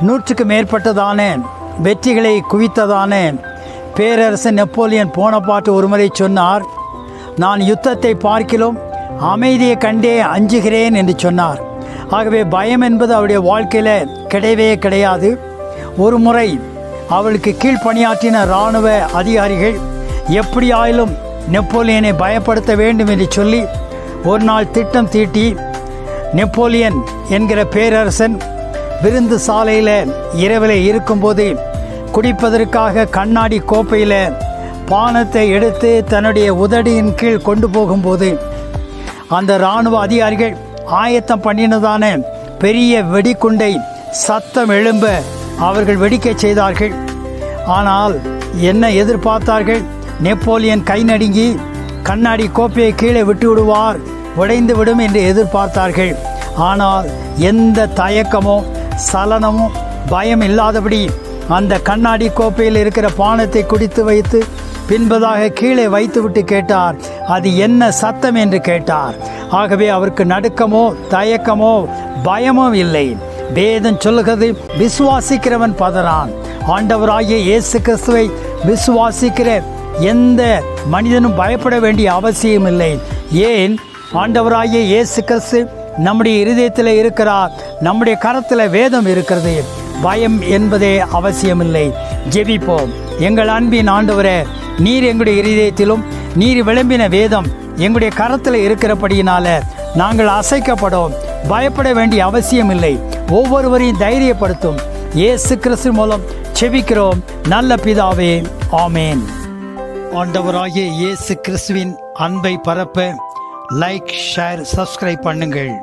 100க்கு மேற்பட்டதான வெற்றிகளை குவித்ததான பேரரசன் நெப்போலியன் போனபார்ட் ஒருமுறை சொன்னார், நான் யுத்தத்தை பார்க்கிலும் அமைதியை கண்டே அஞ்சுகிறேன் என்று சொன்னார். ஆகவே பயம் என்பது அவருடைய வாழ்க்கையில் கிடையவே கிடையாது. ஒரு முறை அவளுக்கு கீழ்ப்பணியாற்றின இராணுவ அதிகாரிகள் எப்படியாயிலும் நெப்போலியனை பயப்படுத்த வேண்டும் என்று சொல்லி ஒரு நாள் திட்டம் தீட்டி நெப்போலியன் என்கிற பேரரசன் விருந்து சாலையில் இரவில் இருக்கும்போது குடிப்பதற்காக கண்ணாடி கோப்பையில் பானத்தை எடுத்து தன்னுடைய உதடியின் கீழ் கொண்டு போகும்போது அந்த இராணுவ அதிகாரிகள் ஆயத்தம் பண்ணினதான பெரிய வெடிக்குண்டை சத்தம் எழும்ப அவர்கள் வெடிக்க செய்தார்கள். ஆனால் என்ன எதிர்பார்த்தார்கள்? நெப்போலியன் கை நடுங்கி கண்ணாடி கோப்பையை கீழே விட்டு விடுவார், உடைந்து விடும் என்று எதிர்பார்த்தார்கள். ஆனால் எந்த தயக்கமோ சலனமோ பயம் இல்லாதபடி அந்த கண்ணாடி கோப்பையில் இருக்கிற பானத்தை குடித்து வைத்து பின்பதாக கீழே வைத்துவிட்டு கேட்டார், அது என்ன சத்தம் என்று கேட்டார். ஆகவே அவருக்கு நடுக்கமோ தயக்கமோ பயமோ இல்லை. வேதம் சொல்லுகிறது, விசுவாசிக்கிறவன் பதறான். ஆண்டவராகிய இயேசு கிறிஸ்துவை விசுவாசிக்கிற எந்த மனிதனும் பயப்பட வேண்டிய அவசியம் இல்லை. ஏன்? ஆண்டவராகிய இயேசு கிறிஸ்து நம்முடைய இருதயத்தில் இருக்கிறார், நம்முடைய கரத்தில் வேதம் இருக்கிறது. பயம் என்பதே அவசியமில்லை. ஜெபிப்போம். எங்கள் அன்பின் ஆண்டவரே, நீர் எங்களுடைய இருதயத்திலும் நீர் விளம்பின வேதம் எங்களுடைய கரத்தில் இருக்கிறபடியினால நாங்கள் அசைக்கப்படும். பயப்பட வேண்டிய அவசியம் இல்லை. ஒவ்வொருவரையும் தைரியப்படுத்தும் இயேசு கிறிஸ்து மூலம் செபிக்கிறோம் நல்ல பிதாவே, ஆமேன். ஆண்டவராகிய இயேசு கிறிஸ்துவின் அன்பை பரப்ப லைக், ஷேர், சப்ஸ்கிரைப் பண்ணுங்கள்.